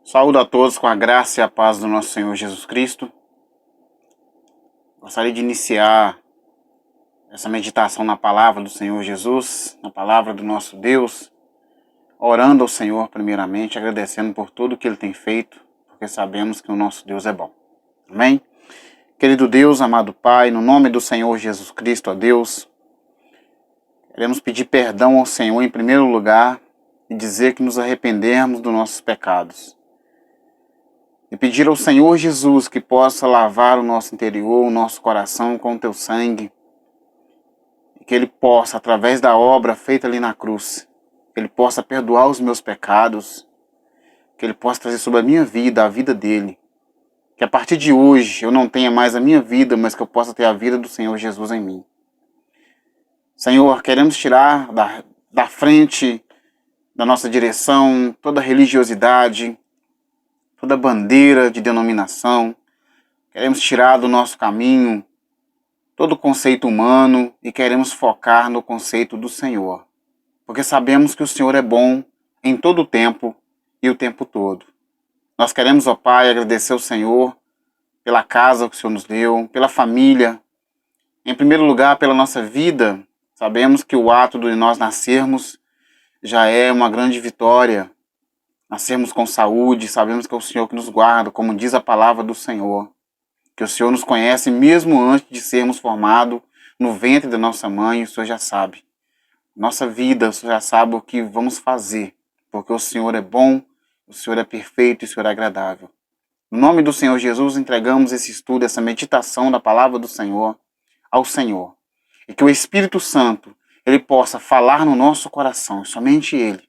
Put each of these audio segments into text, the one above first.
Saúdo a todos com a graça e a paz do nosso Senhor Jesus Cristo. Gostaria de iniciar essa meditação na palavra do Senhor Jesus, na palavra do nosso Deus, orando ao Senhor primeiramente, agradecendo por tudo que Ele tem feito, porque sabemos que o nosso Deus é bom. Amém? Querido Deus, amado Pai, no nome do Senhor Jesus Cristo, ó Deus, queremos pedir perdão ao Senhor em primeiro lugar e dizer que nos arrependemos dos nossos pecados. E pedir ao Senhor Jesus que possa lavar o nosso interior, o nosso coração com o teu sangue. E que Ele possa, através da obra feita ali na cruz, que Ele possa perdoar os meus pecados, que Ele possa trazer sobre a minha vida, a vida dEle. Que a partir de hoje eu não tenha mais a minha vida, mas que eu possa ter a vida do Senhor Jesus em mim. Senhor, queremos tirar da frente da nossa direção toda religiosidade, toda bandeira de denominação. Queremos tirar do nosso caminho todo conceito humano e queremos focar no conceito do Senhor. Porque sabemos que o Senhor é bom em todo o tempo e o tempo todo. Nós queremos, ó Pai, agradecer ao Senhor pela casa que o Senhor nos deu, pela família. Em primeiro lugar, pela nossa vida. Sabemos que o ato de nós nascermos já é uma grande vitória. Nascermos com saúde, sabemos que é o Senhor que nos guarda, como diz a palavra do Senhor. Que o Senhor nos conhece mesmo antes de sermos formados no ventre da nossa mãe, o Senhor já sabe. Nossa vida, o Senhor já sabe o que vamos fazer, porque o Senhor é bom, o Senhor é perfeito e o Senhor é agradável. No nome do Senhor Jesus, entregamos esse estudo, essa meditação da palavra do Senhor ao Senhor. E que o Espírito Santo, Ele possa falar no nosso coração, e somente Ele.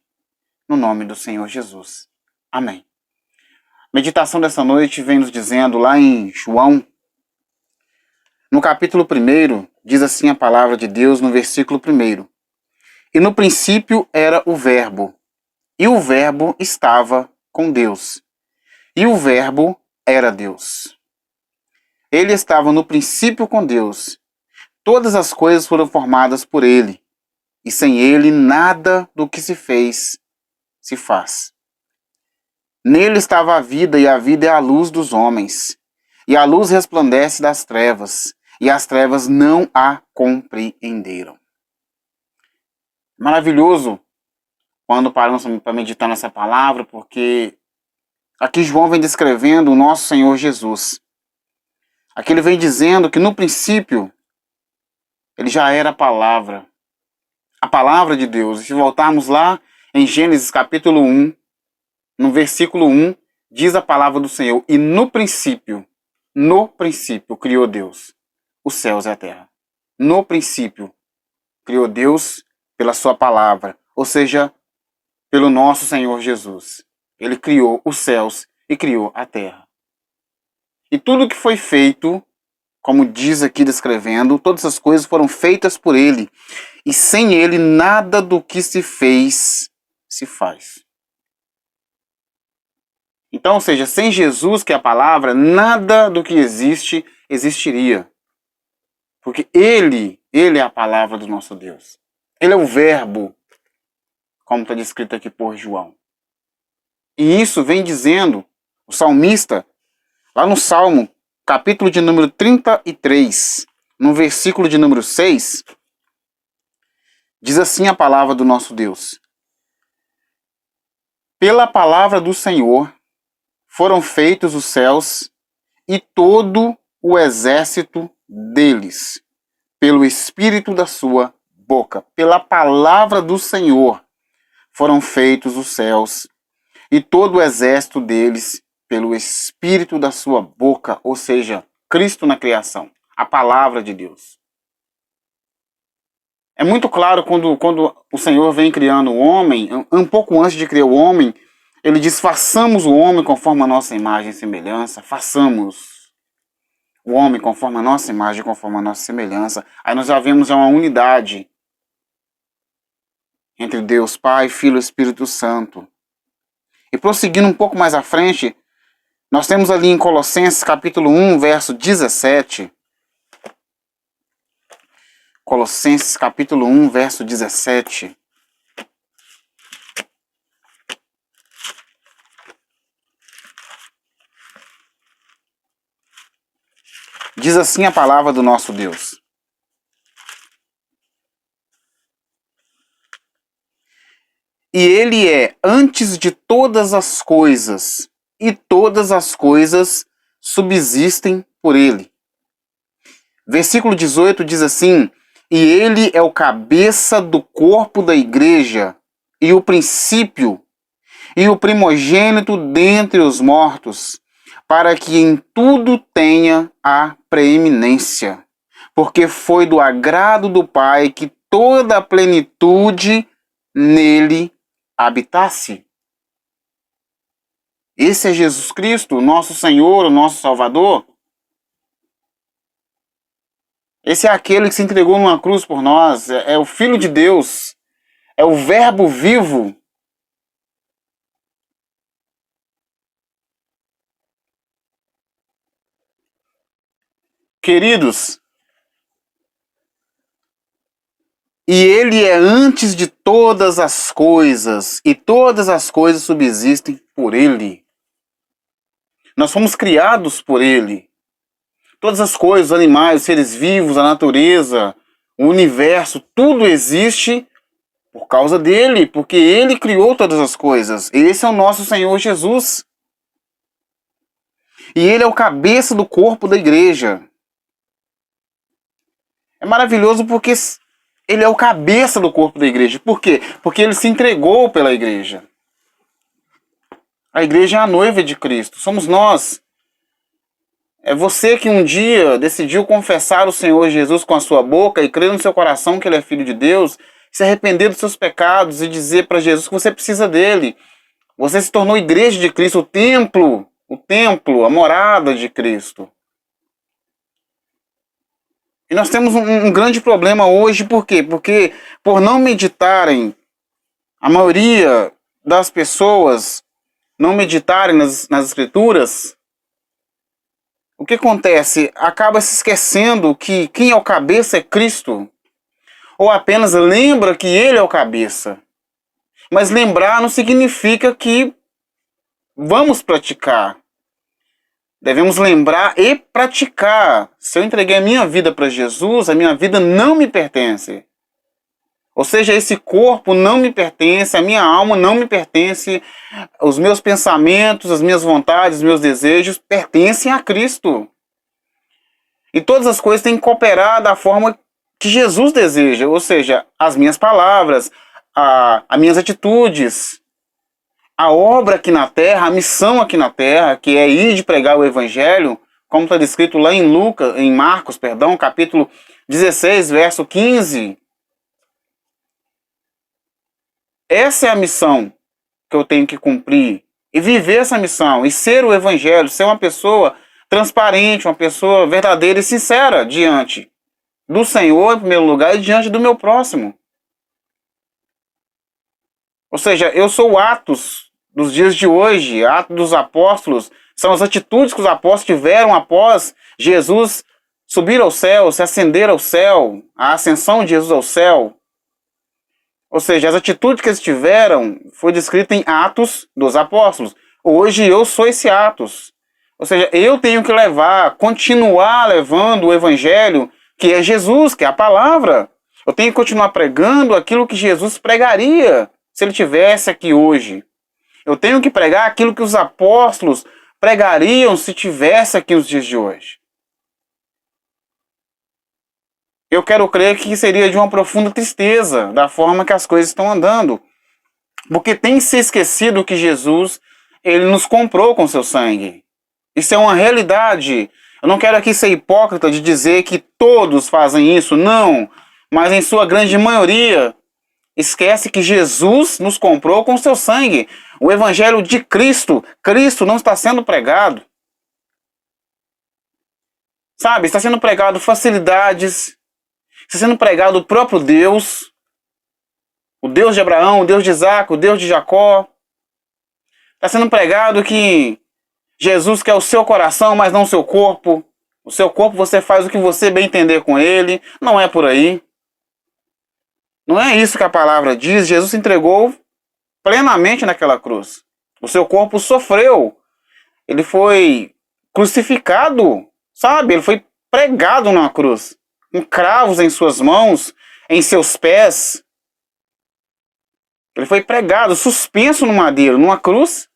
No nome do Senhor Jesus. Amém. A meditação dessa noite vem nos dizendo lá em João, no capítulo 1, diz assim a palavra de Deus no versículo 1. E no princípio era o Verbo, e o Verbo estava com Deus, e o Verbo era Deus. Ele estava no princípio com Deus. Todas as coisas foram formadas por Ele, e sem Ele nada do que se fez se faz. Nele estava a vida, e a vida é a luz dos homens. E a luz resplandece das trevas, e as trevas não a compreenderam. Maravilhoso quando paramos para meditar nessa palavra, porque aqui João vem descrevendo o nosso Senhor Jesus. Aqui ele vem dizendo que no princípio ele já era a palavra de Deus. E se voltarmos lá em Gênesis capítulo 1, no versículo 1, diz a palavra do Senhor: e no princípio criou Deus os céus e a terra. No princípio criou Deus pela sua palavra, ou seja, pelo nosso Senhor Jesus. Ele criou os céus e criou a terra. E tudo que foi feito, como diz aqui descrevendo, todas as coisas foram feitas por Ele. E sem Ele nada do que se fez se faz. Então, ou seja, sem Jesus, que é a palavra, nada do que existe, existiria. Porque Ele é a palavra do nosso Deus. Ele é o Verbo, como está descrito aqui por João. E isso vem dizendo, o salmista, lá no Salmo, capítulo de número 33, no versículo de número 6, diz assim a palavra do nosso Deus: pela palavra do Senhor foram feitos os céus e todo o exército deles, pelo Espírito da sua boca. Pela palavra do Senhor foram feitos os céus e todo o exército deles, pelo Espírito da sua boca, ou seja, Cristo na criação, a palavra de Deus. É muito claro quando o Senhor vem criando o homem, um pouco antes de criar o homem, Ele diz: façamos o homem conforme a nossa imagem e semelhança. Façamos o homem conforme a nossa imagem, conforme a nossa semelhança. Aí nós já vemos uma unidade entre Deus Pai, Filho e Espírito Santo. E prosseguindo um pouco mais à frente, nós temos ali em Colossenses capítulo 1, verso 17. Colossenses capítulo 1, verso 17. Diz assim a palavra do nosso Deus. E ele é antes de todas as coisas, e todas as coisas subsistem por ele. Versículo 18 diz assim: e ele é o cabeça do corpo da igreja, e o princípio, e o primogênito dentre os mortos, para que em tudo tenha a preeminência. Porque foi do agrado do Pai que toda a plenitude nele habitasse. Esse é Jesus Cristo, o nosso Senhor, o nosso Salvador. Esse é aquele que se entregou numa cruz por nós, é o Filho de Deus, é o Verbo vivo. Queridos, e ele é antes de todas as coisas, e todas as coisas subsistem por ele. Nós fomos criados por ele. Todas as coisas, os animais, os seres vivos, a natureza, o universo, tudo existe por causa dele, porque ele criou todas as coisas. Esse é o nosso Senhor Jesus. E ele é o cabeça do corpo da igreja. É maravilhoso porque ele é o cabeça do corpo da igreja. Por quê? Porque ele se entregou pela igreja. A igreja é a noiva de Cristo. Somos nós. É você que um dia decidiu confessar o Senhor Jesus com a sua boca e crer no seu coração que ele é filho de Deus, se arrepender dos seus pecados e dizer para Jesus que você precisa dele. Você se tornou igreja de Cristo, o templo, a morada de Cristo. E nós temos um grande problema hoje, por quê? Porque por não meditarem, a maioria das pessoas não meditarem nas Escrituras, o que acontece? Acaba se esquecendo que quem é o cabeça é Cristo. Ou apenas lembra que ele é o cabeça. Mas lembrar não significa que vamos praticar. Devemos lembrar e praticar. Se eu entreguei a minha vida para Jesus, a minha vida não me pertence. Ou seja, esse corpo não me pertence, a minha alma não me pertence, os meus pensamentos, as minhas vontades, os meus desejos pertencem a Cristo. E todas as coisas têm que cooperar da forma que Jesus deseja, ou seja, as minhas palavras, as minhas atitudes, a obra aqui na terra, a missão aqui na terra, que é ir de pregar o evangelho, como está descrito lá em Marcos, capítulo 16, verso 15. Essa é a missão que eu tenho que cumprir e viver essa missão e ser o evangelho, ser uma pessoa transparente, uma pessoa verdadeira e sincera diante do Senhor em primeiro lugar e diante do meu próximo. Ou seja, eu sou o Atos dos dias de hoje, Atos dos Apóstolos, são as atitudes que os apóstolos tiveram após Jesus subir ao céu, se ascender ao céu, a ascensão de Jesus ao céu. Ou seja, as atitudes que eles tiveram foi descrita em Atos dos Apóstolos. Hoje eu sou esse Atos. Ou seja, eu tenho que continuar levando o Evangelho, que é Jesus, que é a palavra. Eu tenho que continuar pregando aquilo que Jesus pregaria se ele estivesse aqui hoje. Eu tenho que pregar aquilo que os apóstolos pregariam se estivesse aqui nos dias de hoje. Eu quero crer que seria de uma profunda tristeza da forma que as coisas estão andando. Porque tem se esquecido que Jesus, ele nos comprou com seu sangue. Isso é uma realidade. Eu não quero aqui ser hipócrita de dizer que todos fazem isso, não. Mas em sua grande maioria, esquece que Jesus nos comprou com seu sangue. O evangelho de Cristo não está sendo pregado. Sabe, está sendo pregado facilidades, está sendo pregado o próprio Deus, o Deus de Abraão, o Deus de Isaac, o Deus de Jacó. Está sendo pregado que Jesus quer o seu coração, mas não o seu corpo. O seu corpo você faz o que você bem entender com ele. Não é por aí. Não é isso que a palavra diz. Jesus se entregou plenamente naquela cruz. O seu corpo sofreu. Ele foi crucificado, sabe? Ele foi pregado numa cruz, com cravos em suas mãos, em seus pés. Ele foi pregado, suspenso no madeiro, numa cruz,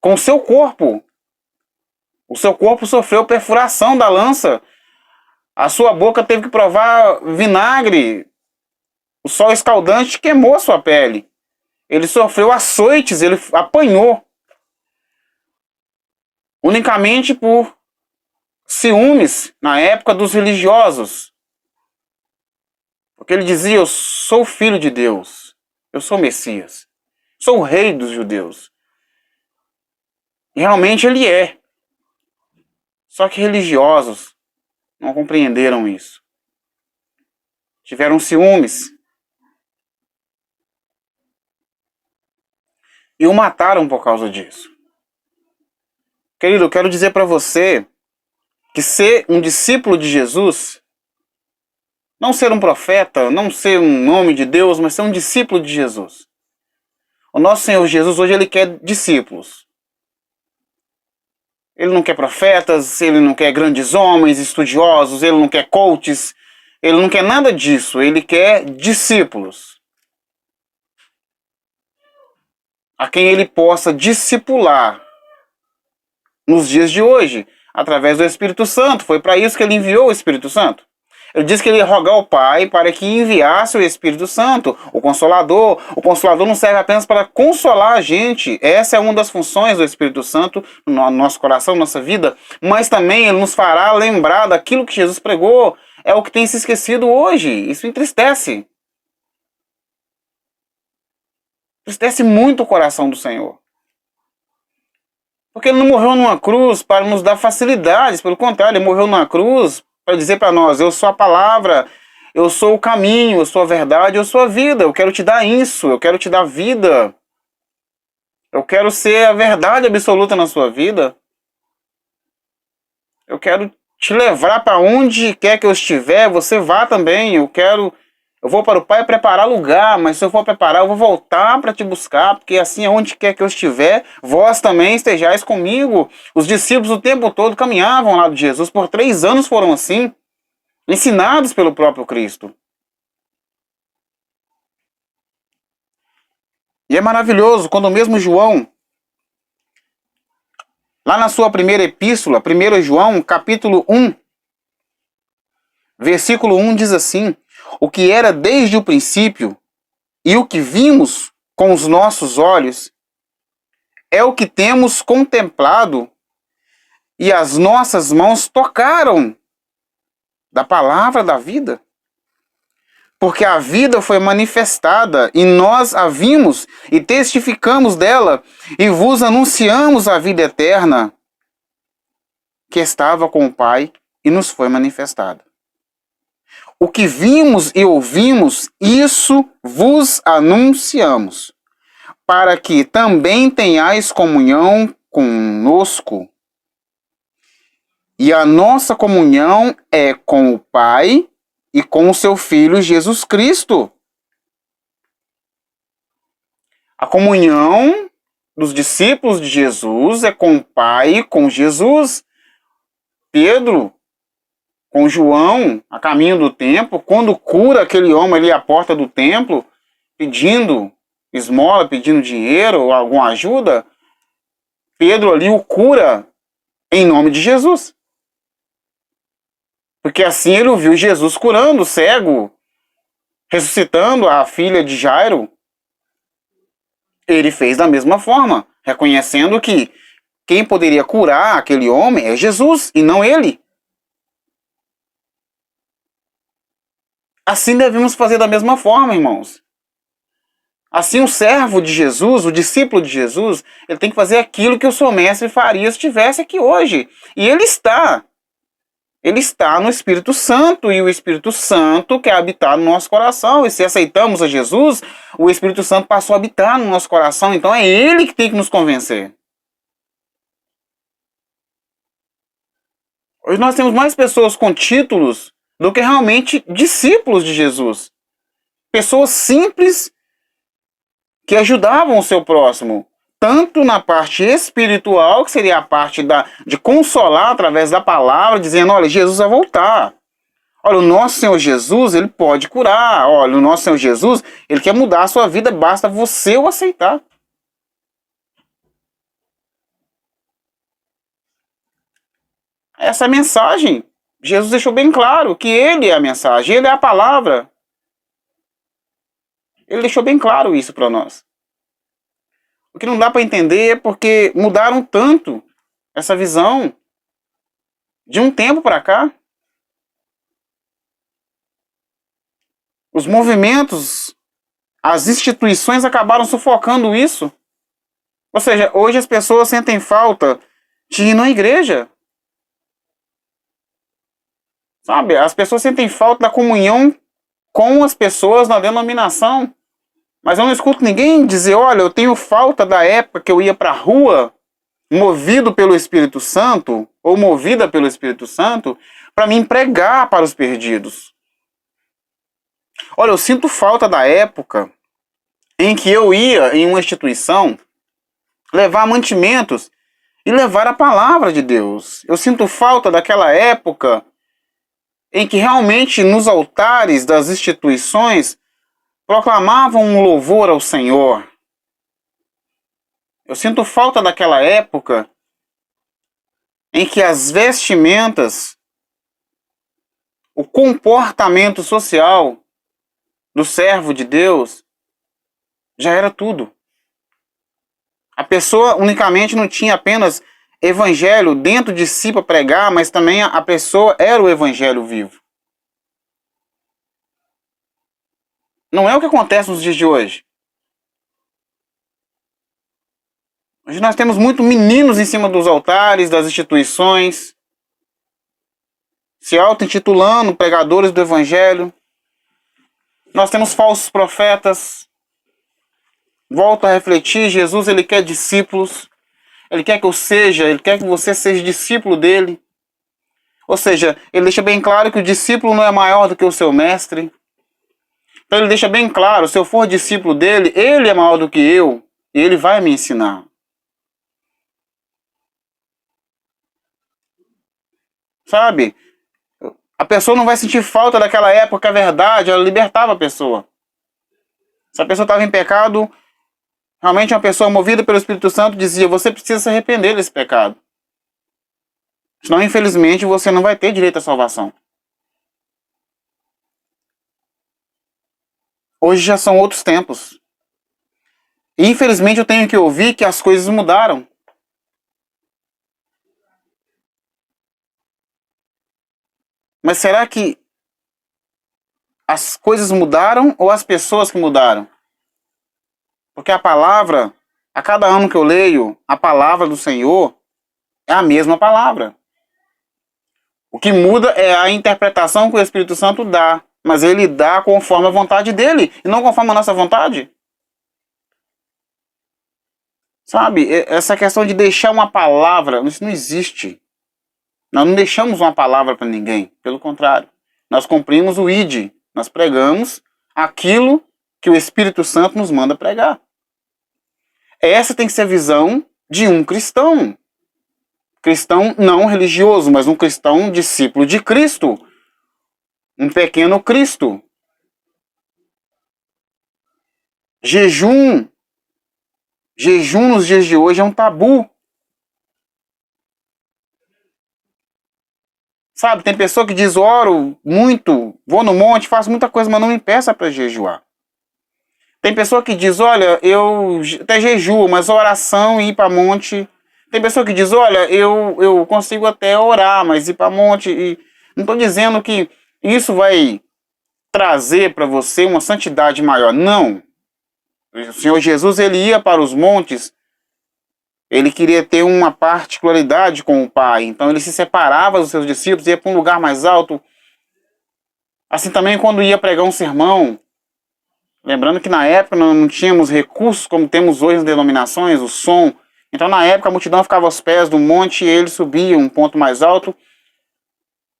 com o seu corpo. O seu corpo sofreu perfuração da lança. A sua boca teve que provar vinagre. O sol escaldante queimou a sua pele. Ele sofreu açoites, ele apanhou. Unicamente por ciúmes na época dos religiosos. Porque ele dizia: eu sou filho de Deus. Eu sou o Messias. Sou o rei dos judeus. E realmente ele é. Só que religiosos não compreenderam isso. Tiveram ciúmes. E o mataram por causa disso. Querido, eu quero dizer para você que ser um discípulo de Jesus, não ser um profeta, não ser um homem de Deus, mas ser um discípulo de Jesus. O nosso Senhor Jesus hoje ele quer discípulos. Ele não quer profetas, ele não quer grandes homens, estudiosos, ele não quer coaches, ele não quer nada disso, ele quer discípulos. A quem ele possa discipular nos dias de hoje, através do Espírito Santo. Foi para isso que ele enviou o Espírito Santo. Ele disse que ele ia rogar ao Pai para que enviasse o Espírito Santo, o Consolador. O Consolador não serve apenas para consolar a gente. Essa é uma das funções do Espírito Santo no nosso coração, na nossa vida. Mas também ele nos fará lembrar daquilo que Jesus pregou. É o que tem se esquecido hoje. Isso entristece. Entristece muito o coração do Senhor. Porque ele não morreu numa cruz para nos dar facilidades. Pelo contrário, ele morreu numa cruz para dizer para nós: eu sou a palavra, eu sou o caminho, eu sou a verdade, eu sou a vida. Eu quero te dar isso, eu quero te dar vida. Eu quero ser a verdade absoluta na sua vida. Eu quero te levar para onde quer que eu estiver, você vá também. Eu vou para o Pai preparar lugar, mas se eu for preparar, eu vou voltar para te buscar, porque assim, aonde quer que eu estiver, vós também estejais comigo. Os discípulos o tempo todo caminhavam ao lado de Jesus, por 3 anos foram assim, ensinados pelo próprio Cristo. E é maravilhoso quando o mesmo João, lá na sua primeira epístola, 1 João, capítulo 1, versículo 1 diz assim: o que era desde o princípio e o que vimos com os nossos olhos é o que temos contemplado e as nossas mãos tocaram da palavra da vida. Porque a vida foi manifestada e nós a vimos e testificamos dela e vos anunciamos a vida eterna que estava com o Pai e nos foi manifestada. O que vimos e ouvimos, isso vos anunciamos, para que também tenhais comunhão conosco. E a nossa comunhão é com o Pai e com o seu Filho Jesus Cristo. A comunhão dos discípulos de Jesus é com o Pai e com Jesus. Pedro, com João, a caminho do templo, quando cura aquele homem ali à porta do templo, pedindo esmola, pedindo dinheiro ou alguma ajuda, Pedro ali o cura em nome de Jesus. Porque assim ele viu Jesus curando o cego, ressuscitando a filha de Jairo. Ele fez da mesma forma, reconhecendo que quem poderia curar aquele homem é Jesus e não ele. Assim devemos fazer da mesma forma, irmãos. Assim o servo de Jesus, o discípulo de Jesus, ele tem que fazer aquilo que o seu mestre faria se estivesse aqui hoje. E ele está. Ele está no Espírito Santo, e o Espírito Santo quer habitar no nosso coração. E se aceitamos a Jesus, o Espírito Santo passou a habitar no nosso coração. Então é ele que tem que nos convencer. Hoje nós temos mais pessoas com títulos do que realmente discípulos de Jesus. Pessoas simples que ajudavam o seu próximo. tanto na parte espiritual, que seria a parte de consolar através da palavra, dizendo, olha, Jesus vai voltar. Olha, o nosso Senhor Jesus, ele pode curar. Olha, o nosso Senhor Jesus, ele quer mudar a sua vida, basta você o aceitar. Essa é a mensagem. Jesus deixou bem claro que ele é a mensagem, ele é a palavra. Ele deixou bem claro isso para nós. O que não dá para entender é porque mudaram tanto essa visão de um tempo para cá. Os movimentos, as instituições acabaram sufocando isso. Ou seja, hoje as pessoas sentem falta de ir na igreja. Sabe? As pessoas sentem falta da comunhão com as pessoas na denominação. Mas eu não escuto ninguém dizer, olha, eu tenho falta da época que eu ia para a rua, movido pelo Espírito Santo, ou movida pelo Espírito Santo, para me pregar para os perdidos. Olha, eu sinto falta da época em que eu ia em uma instituição levar mantimentos e levar a palavra de Deus. Eu sinto falta daquela época em que realmente nos altares das instituições proclamavam um louvor ao Senhor. Eu sinto falta daquela época em que as vestimentas, o comportamento social do servo de Deus já era tudo. A pessoa unicamente não tinha apenas evangelho dentro de si para pregar, mas também a pessoa era o evangelho vivo. Não é o que acontece nos dias de hoje. Hoje nós temos muitos meninos em cima dos altares, das instituições, se auto-intitulando pregadores do evangelho. Nós temos falsos profetas. Volto a refletir, Jesus ele quer discípulos. Ele quer que ele quer que você seja discípulo dele. Ou seja, ele deixa bem claro que o discípulo não é maior do que o seu mestre. Então ele deixa bem claro, se eu for discípulo dele, ele é maior do que eu e ele vai me ensinar. Sabe? A pessoa não vai sentir falta daquela época, é verdade, ela libertava a pessoa. Se a pessoa estava em pecado, realmente uma pessoa movida pelo Espírito Santo dizia, você precisa se arrepender desse pecado. Senão, infelizmente, você não vai ter direito à salvação. Hoje já são outros tempos. E, infelizmente, eu tenho que ouvir que as coisas mudaram. Mas será que as coisas mudaram ou as pessoas que mudaram? Porque a palavra, a cada ano que eu leio, a palavra do Senhor é a mesma palavra. O que muda é a interpretação que o Espírito Santo dá. Mas ele dá conforme a vontade dele e não conforme a nossa vontade. Sabe, essa questão de deixar uma palavra, isso não existe. Nós não deixamos uma palavra para ninguém. Pelo contrário, nós cumprimos o ID. Nós pregamos aquilo que o Espírito Santo nos manda pregar. Essa tem que ser a visão de um cristão. Cristão não religioso, mas um cristão discípulo de Cristo. Um pequeno Cristo. Jejum. Jejum nos dias de hoje é um tabu. Sabe, tem pessoa que diz, oro muito, vou no monte, faço muita coisa, mas não me peça para jejuar. Tem pessoa que diz, olha, eu até jejuo, mas oração e ir para monte. Tem pessoa que diz, olha, eu consigo até orar, mas ir para monte. E não estou dizendo que isso vai trazer para você uma santidade maior. Não. O Senhor Jesus, ele ia para os montes, ele queria ter uma particularidade com o Pai. Então ele se separava dos seus discípulos, ia para um lugar mais alto. Assim também quando ia pregar um sermão. Lembrando que na época não tínhamos recursos como temos hoje nas denominações, o som. Então na época a multidão ficava aos pés do monte e ele subia um ponto mais alto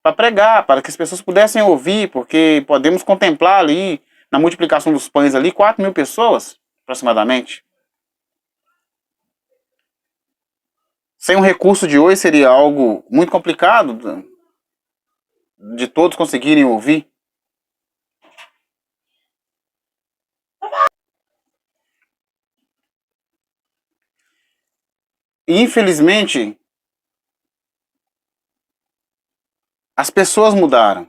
para pregar, para que as pessoas pudessem ouvir, porque podemos contemplar ali, na multiplicação dos pães ali, 4.000 pessoas, aproximadamente. Sem o recurso de hoje seria algo muito complicado de todos conseguirem ouvir. E infelizmente, as pessoas mudaram.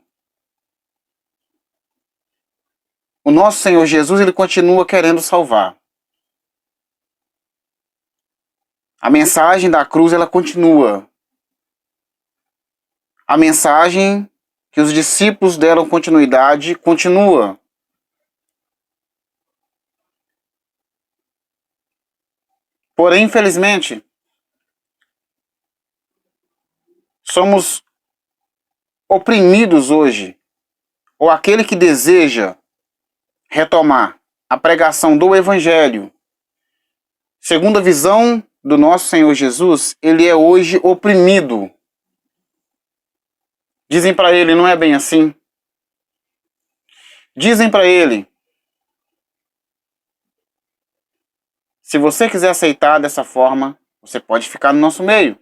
O nosso Senhor Jesus, ele continua querendo salvar. A mensagem da cruz, ela continua. A mensagem que os discípulos deram continuidade continua. Porém, infelizmente, somos oprimidos hoje, ou aquele que deseja retomar a pregação do Evangelho, segundo a visão do nosso Senhor Jesus, ele é hoje oprimido. Dizem para ele, não é bem assim. Dizem para ele, se você quiser aceitar dessa forma, você pode ficar no nosso meio.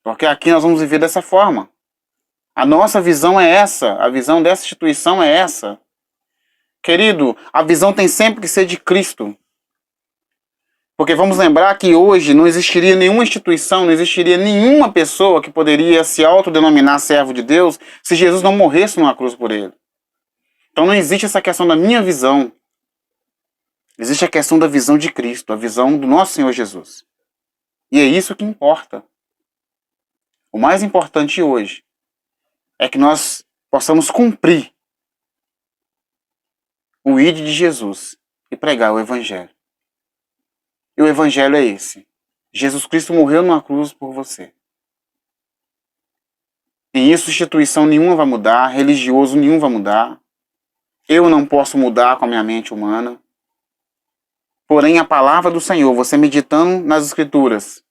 Porque aqui nós vamos viver dessa forma. A nossa visão é essa, a visão dessa instituição é essa. Querido, a visão tem sempre que ser de Cristo. Porque vamos lembrar que hoje não existiria nenhuma instituição, não existiria nenhuma pessoa que poderia se autodenominar servo de Deus se Jesus não morresse numa cruz por ele. Então não existe essa questão da minha visão. Existe a questão da visão de Cristo, a visão do nosso Senhor Jesus. E é isso que importa. O mais importante hoje é que nós possamos cumprir o ID de Jesus e pregar o Evangelho. E o Evangelho é esse. Jesus Cristo morreu numa cruz por você. E isso instituição nenhuma vai mudar, religioso nenhum vai mudar. Eu não posso mudar com a minha mente humana. Porém, a palavra do Senhor, você meditando nas Escrituras,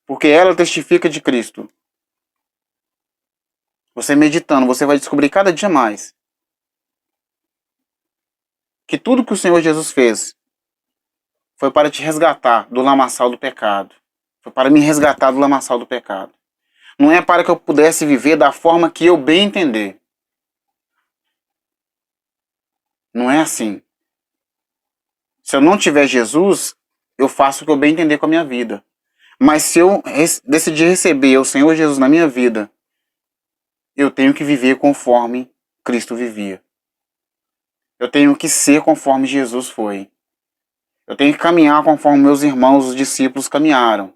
porque ela testifica de Cristo. Você meditando, você vai descobrir cada dia mais que tudo que o Senhor Jesus fez foi para te resgatar do lamaçal do pecado. Foi para me resgatar do lamaçal do pecado. Não é para que eu pudesse viver da forma que eu bem entender. Não é assim. Se eu não tiver Jesus, eu faço o que eu bem entender com a minha vida. Mas se eu decidir receber o Senhor Jesus na minha vida, eu tenho que viver conforme Cristo vivia. Eu tenho que ser conforme Jesus foi. Eu tenho que caminhar conforme meus irmãos, os discípulos, caminharam.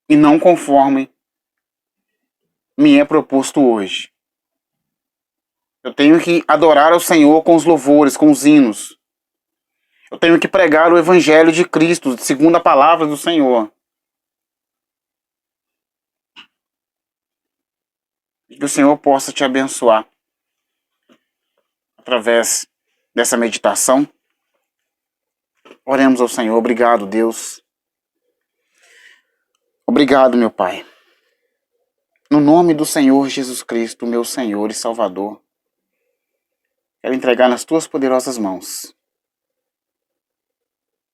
E não conforme me é proposto hoje. Eu tenho que adorar ao Senhor com os louvores, com os hinos. Eu tenho que pregar o Evangelho de Cristo, segundo a palavra do Senhor. E que o Senhor possa te abençoar através dessa meditação. Oremos ao Senhor. Obrigado, Deus. Obrigado, meu Pai. No nome do Senhor Jesus Cristo, meu Senhor e Salvador, quero entregar nas tuas poderosas mãos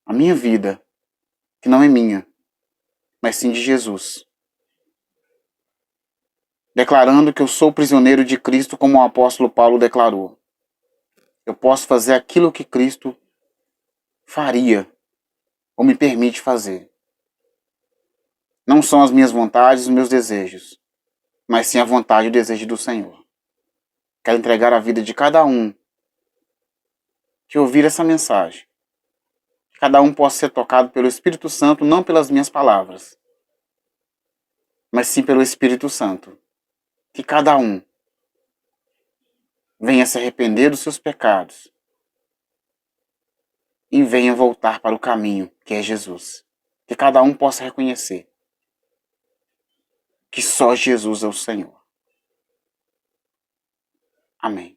a minha vida, que não é minha, mas sim de Jesus. Declarando que eu sou prisioneiro de Cristo, como o apóstolo Paulo declarou. Eu posso fazer aquilo que Cristo faria ou me permite fazer. Não são as minhas vontades, os meus desejos, mas sim a vontade e o desejo do Senhor. Quero entregar a vida de cada um que ouvir essa mensagem. Que cada um possa ser tocado pelo Espírito Santo, não pelas minhas palavras, mas sim pelo Espírito Santo. Que cada um venha se arrepender dos seus pecados e venha voltar para o caminho que é Jesus. Que cada um possa reconhecer que só Jesus é o Senhor. Amém.